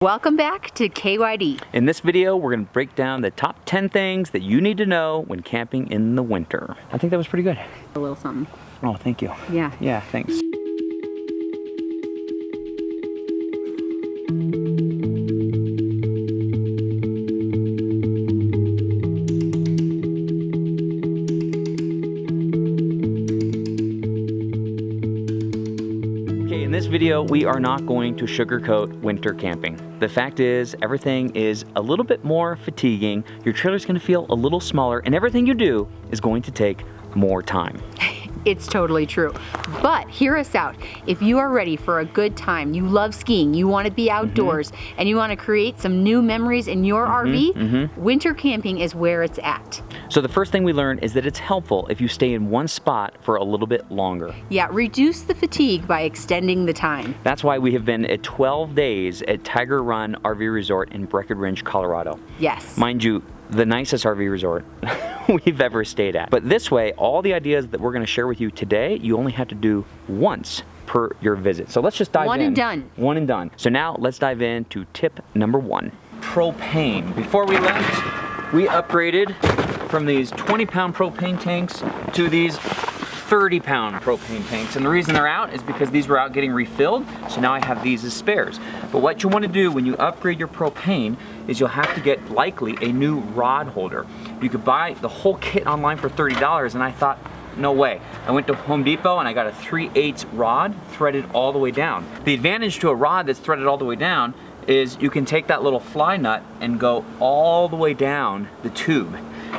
Welcome back to KYD. In this video, we're going to break down the top 10 things that you need to know when camping in the winter. I think that was pretty good. A little something. Oh, thank you. Yeah. Yeah, thanks. In this video, we are not going to sugarcoat winter camping. The fact is, everything is a little bit more fatiguing, your trailer's gonna feel a little smaller, and everything you do is going to take more time. It's totally true. But hear us out. If you are ready for a good time, you love skiing, you want to be outdoors, and you want to create some new memories in your RV, winter camping is where it's at. So the first thing we learned is that it's helpful if you stay in one spot for a little bit longer. Yeah, reduce the fatigue by extending the time. That's why we have been at 12 days at Tiger Run RV Resort in Breckenridge, Colorado. Yes. Mind you, the nicest RV resort we've ever stayed at. But this way, all the ideas that we're gonna share with you today, you only have to do once per your visit. So let's just dive in. One and done. One and done. So now let's dive into tip number 1. Propane. Before we left, we upgraded from these 20-pound propane tanks to these 30-pound propane tanks, and the reason they're out is because these were out getting refilled, so now I have these as spares. But what you want to do when you upgrade your propane is you'll have to get likely a new rod holder. You could buy the whole kit online for $30, and I thought, no way. I went to Home Depot and I got a 3/8 rod threaded all the way down. The advantage to a rod that's threaded all the way down is you can take that little fly nut and go all the way down the tube,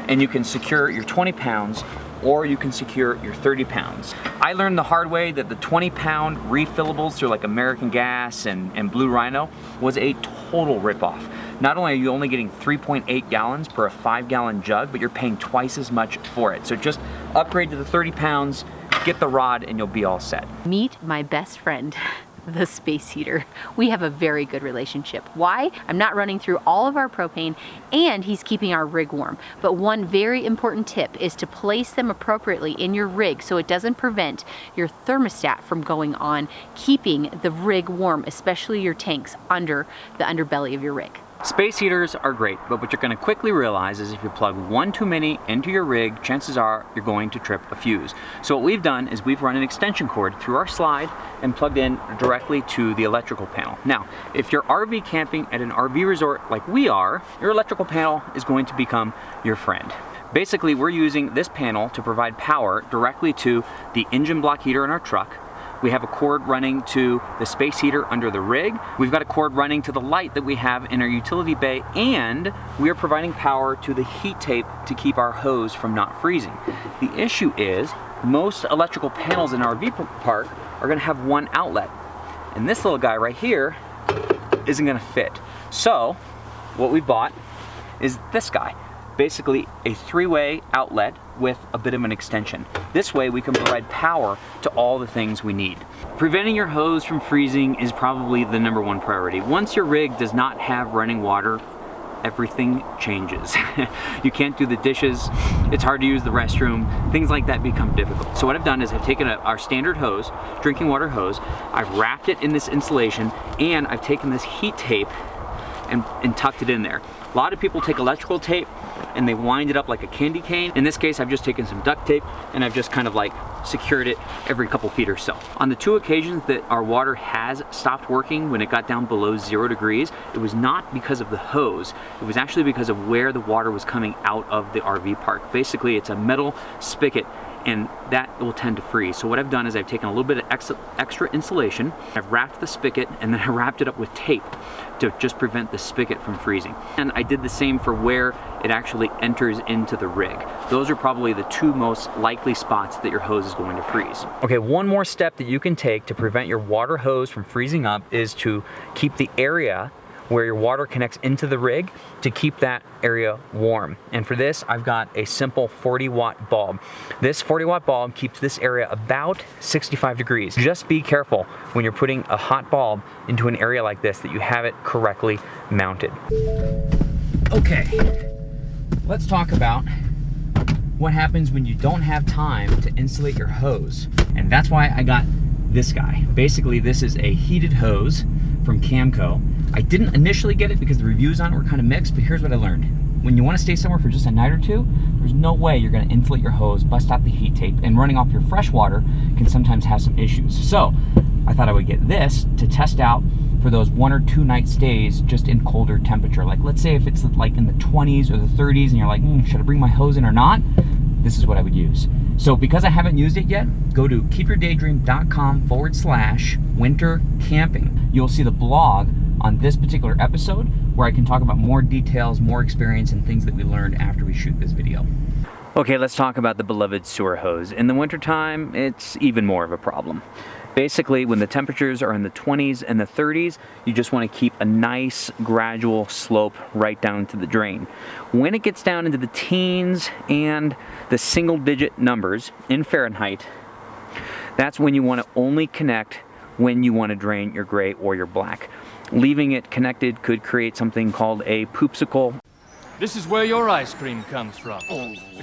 and you can secure your 20 pounds or you can secure your 30 pounds. I learned the hard way that the 20-pound refillables through like American Gas and Blue Rhino was a total ripoff. Not only are you only getting 3.8 gallons per a 5-gallon jug, but you're paying twice as much for it. So just upgrade to the 30 pounds, get the rod, and you'll be all set. Meet my best friend, the space heater. We have a very good relationship. Why? I'm not running through all of our propane, and he's keeping our rig warm. But one very important tip is to place them appropriately in your rig so it doesn't prevent your thermostat from going on, keeping the rig warm, especially your tanks under the underbelly of your rig. Space heaters are great, but what you're going to quickly realize is if you plug one too many into your rig, chances are you're going to trip a fuse. So what we've done is we've run an extension cord through our slide and plugged in directly to the electrical panel. Now, if you're RV camping at an RV resort like we are, your electrical panel is going to become your friend. Basically, we're using this panel to provide power directly to the engine block heater in our truck. We have a cord running to the space heater under the rig. We've got a cord running to the light that we have in our utility bay, and we are providing power to the heat tape to keep our hose from not freezing. The issue is most electrical panels in our RV park are gonna have one outlet, and this little guy right here isn't gonna fit. So what we bought is this guy. Basically a 3-way outlet with a bit of an extension. This way we can provide power to all the things we need. Preventing your hose from freezing is probably the #1 priority. Once your rig does not have running water, everything changes. You can't do the dishes, it's hard to use the restroom, things like that become difficult. So what I've done is I've taken our standard hose, drinking water hose, I've wrapped it in this insulation, and I've taken this heat tape and tucked it in there. A lot of people take electrical tape and they wind it up like a candy cane. In this case, I've just taken some duct tape and I've just kind of like secured it every couple feet or so. On the 2 occasions that our water has stopped working when it got down below 0 degrees, it was not because of the hose. It was actually because of where the water was coming out of the RV park. Basically, it's a metal spigot, and that will tend to freeze. So what I've done is I've taken a little bit of extra insulation, I've wrapped the spigot, and then I wrapped it up with tape to just prevent the spigot from freezing. And I did the same for where it actually enters into the rig. Those are probably the 2 most likely spots that your hose is going to freeze. Okay, one more step that you can take to prevent your water hose from freezing up is to keep the area where your water connects into the rig to keep that area warm. And for this, I've got a simple 40-watt bulb. This 40-watt bulb keeps this area about 65 degrees. Just be careful when you're putting a hot bulb into an area like this that you have it correctly mounted. Okay, let's talk about what happens when you don't have time to insulate your hose. And that's why I got this guy. Basically, this is a heated hose from Camco. I didn't initially get it because the reviews on it were kind of mixed, but here's what I learned. When you want to stay somewhere for just a night or two, there's no way you're going to insulate your hose, bust out the heat tape, and running off your fresh water can sometimes have some issues. So I thought I would get this to test out for those 1 or 2 night stays just in colder temperature. Like let's say if it's like in the 20s or the 30s and you're like, should I bring my hose in or not? This is what I would use. So because I haven't used it yet, go to keepyourdaydream.com/winter camping. You'll see the blog on this particular episode where I can talk about more details, more experience, and things that we learned after we shoot this video. Okay, let's talk about the beloved sewer hose. In the wintertime, it's even more of a problem. Basically, when the temperatures are in the 20s and the 30s, you just want to keep a nice gradual slope right down to the drain. When it gets down into the teens and the single-digit numbers in Fahrenheit, that's when you want to only connect when you want to drain your gray or your black. Leaving it connected could create something called a poopsicle. This is where your ice cream comes from.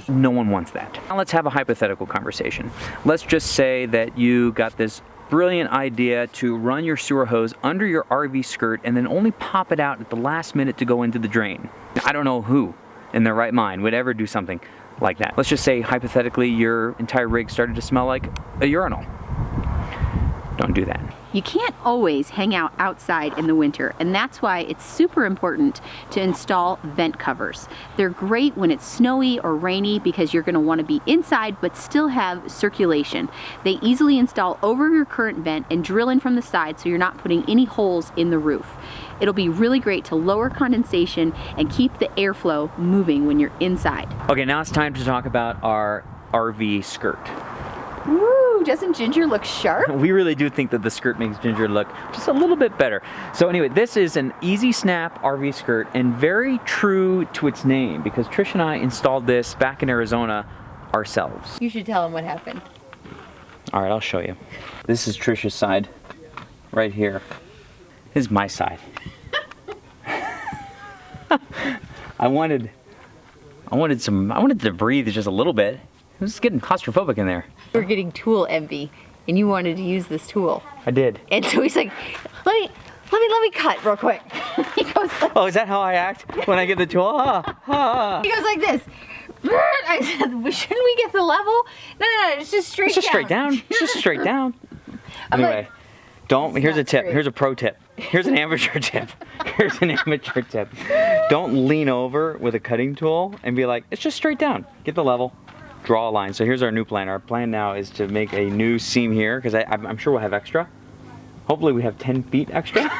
No one wants that. Now let's have a hypothetical conversation. Let's just say that you got this brilliant idea to run your sewer hose under your RV skirt and then only pop it out at the last minute to go into the drain. I don't know who in their right mind would ever do something like that. Let's just say hypothetically your entire rig started to smell like a urinal. Don't do that. You can't always hang out outside in the winter, and that's why it's super important to install vent covers. They're great when it's snowy or rainy because you're going to want to be inside but still have circulation. They easily install over your current vent and drill in from the side so you're not putting any holes in the roof. It'll be really great to lower condensation and keep the airflow moving when you're inside. Okay, now it's time to talk about our RV skirt. Woo, doesn't Ginger look sharp? We really do think that the skirt makes Ginger look just a little bit better. So anyway, this is an easy snap RV skirt and very true to its name because Trish and I installed this back in Arizona ourselves. You should tell him what happened. All right, I'll show you. This is Trish's side right here. This is my side. I wanted to breathe just a little bit. It was getting claustrophobic in there. We're getting tool envy, and you wanted to use this tool. I did. And so he's like, let me cut real quick. He goes like, oh, is that how I act when I get the tool? He goes like this. I said, shouldn't we get the level? No, it's just straight down. It's just straight down. It's just straight down. Anyway, here's a tip. Here's a pro tip. Here's an amateur tip. Here's an amateur tip. Don't lean over with a cutting tool and be like, it's just straight down. Get the level. Draw a line. So here's our new plan. Our plan now is to make a new seam here because I'm sure we'll have extra. Hopefully we have 10 feet extra.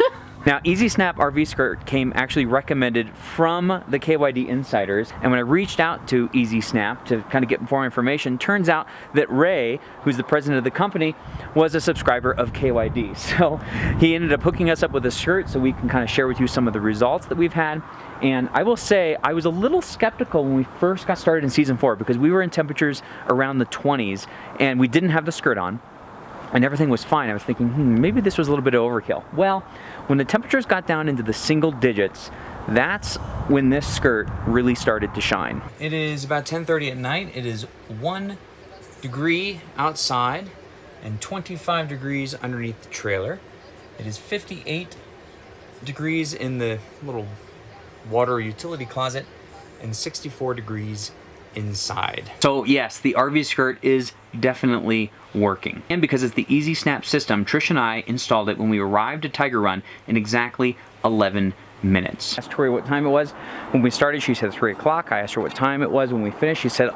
Now, Easy Snap RV Skirt came actually recommended from the KYD insiders, and when I reached out to Easy Snap to kind of get more information, turns out that Ray, who's the president of the company, was a subscriber of KYD. So he ended up hooking us up with a skirt so we can kind of share with you some of the results that we've had. And I will say, I was a little skeptical when we first got started in season 4 because we were in temperatures around the 20s and we didn't have the skirt on. And everything was fine. I was thinking, maybe this was a little bit of overkill. Well, when the temperatures got down into the single digits, that's when this skirt really started to shine. It is about 10:30 at night. It is 1 degree outside and 25 degrees underneath the trailer. It is 58 degrees in the little water utility closet and 64 degrees inside. So yes, the RV skirt is definitely working. And because it's the Easy Snap system, Trish and I installed it when we arrived at Tiger Run in exactly 11 minutes. I asked Tori what time it was. When we started, she said 3 o'clock. I asked her what time it was when we finished. She said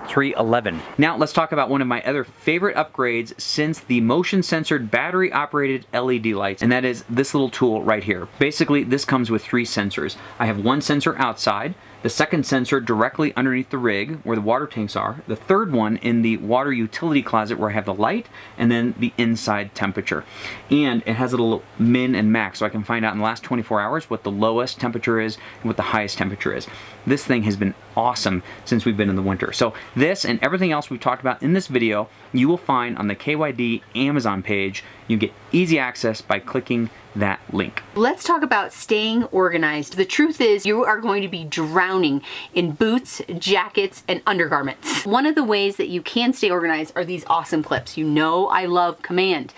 3:11. Now let's talk about one of my other favorite upgrades since the motion censored battery operated LED lights, and that is this little tool right here. Basically, this comes with 3 sensors. I have 1 sensor outside, the second sensor directly underneath the rig where the water tanks are, the third one in the water utility closet where I have the light, and then the inside temperature. And it has a little min and max, so I can find out in the last 24 hours what the lowest temperature is and what the highest temperature is. This thing has been awesome since we've been in the winter. So this and everything else we've talked about in this video, you will find on the KYD Amazon page. You get easy access by clicking that link. Let's talk about staying organized. The truth is you are going to be drowning in boots, jackets, and undergarments. One of the ways that you can stay organized are these awesome clips. You know I love Command.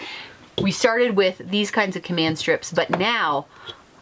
We started with these kinds of command strips, but now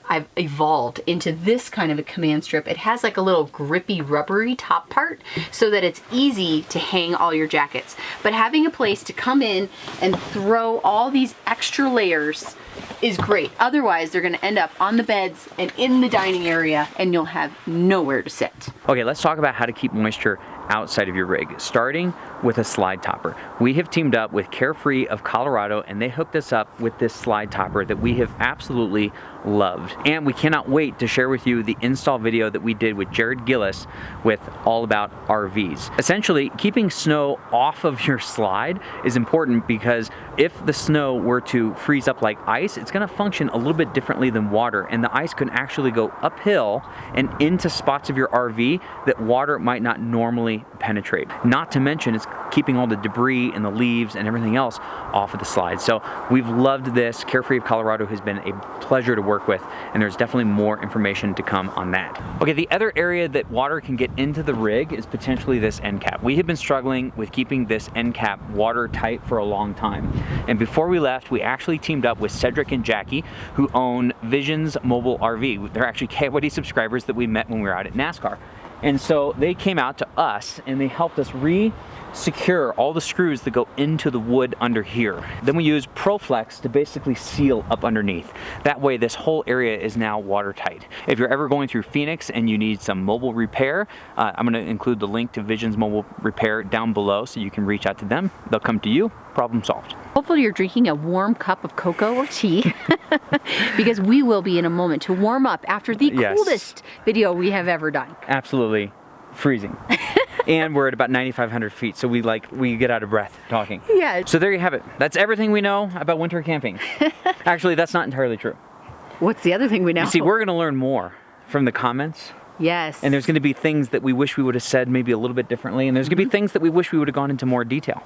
I've evolved into this kind of a command strip. It has like a little grippy, rubbery top part so that it's easy to hang all your jackets. But having a place to come in and throw all these extra layers is great. Otherwise, they're gonna end up on the beds and in the dining area, and you'll have nowhere to sit. Okay, let's talk about how to keep moisture outside of your rig, starting with a slide topper. We have teamed up with Carefree of Colorado, and they hooked us up with this slide topper that we have absolutely loved. And we cannot wait to share with you the install video that we did with Jared Gillis with All About RVs. Essentially, keeping snow off of your slide is important because if the snow were to freeze up like ice, it's gonna function a little bit differently than water, and the ice can actually go uphill and into spots of your RV that water might not normally penetrate. Not to mention, it's keeping all the debris and the leaves and everything else off of the slide. So we've loved this. Carefree of Colorado has been a pleasure to work with, and there's definitely more information to come on that. Okay, the other area that water can get into the rig is potentially this end cap. We have been struggling with keeping this end cap watertight for a long time. And before we left, we actually teamed up with Cedric and Jackie, who own Visions Mobile RV. They're actually KWD subscribers that we met when we were out at NASCAR. And so they came out to us and they helped us secure all the screws that go into the wood under here. Then we use ProFlex to basically seal up underneath. That way this whole area is now watertight. If you're ever going through Phoenix and you need some mobile repair, I'm gonna include the link to Visions Mobile Repair down below so you can reach out to them. They'll come to you, problem solved. Hopefully you're drinking a warm cup of cocoa or tea because we will be in a moment to warm up after the coolest video we have ever done. Absolutely freezing. And we're at about 9,500 feet, so we get out of breath talking. Yeah. So there you have it. That's everything we know about winter camping. Actually, that's not entirely true. What's the other thing we know? You see, we're gonna learn more from the comments. Yes. And there's gonna be things that we wish we would have said maybe a little bit differently, and there's gonna be things that we wish we would have gone into more detail.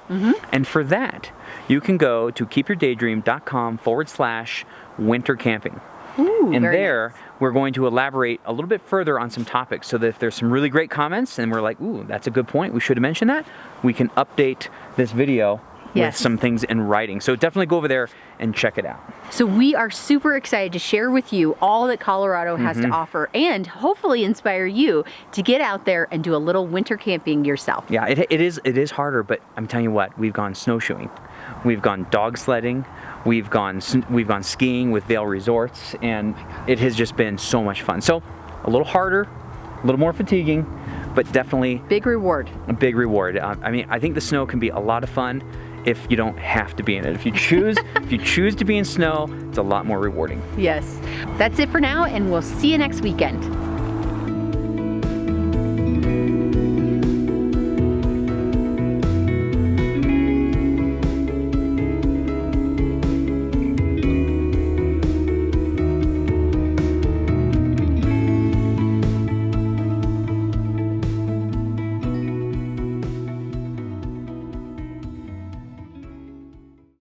And for that, you can go to keepyourdaydream.com/winter camping. Ooh, and there, nice. We're going to elaborate a little bit further on some topics so that if there's some really great comments and we're like, ooh, that's a good point, we should have mentioned that, we can update this video with some things in writing. So definitely go over there and check it out. So we are super excited to share with you all that Colorado has to offer and hopefully inspire you to get out there and do a little winter camping yourself. Yeah, it is harder, but I'm telling you what, we've gone snowshoeing, we've gone dog sledding, we've gone skiing with Vail Resorts, and it has just been so much fun. So a little harder, a little more fatiguing, but definitely big reward. A big reward. I mean, I think the snow can be a lot of fun if you don't have to be in it. If you choose, to be in snow, it's a lot more rewarding. Yes. That's it for now, and we'll see you next weekend.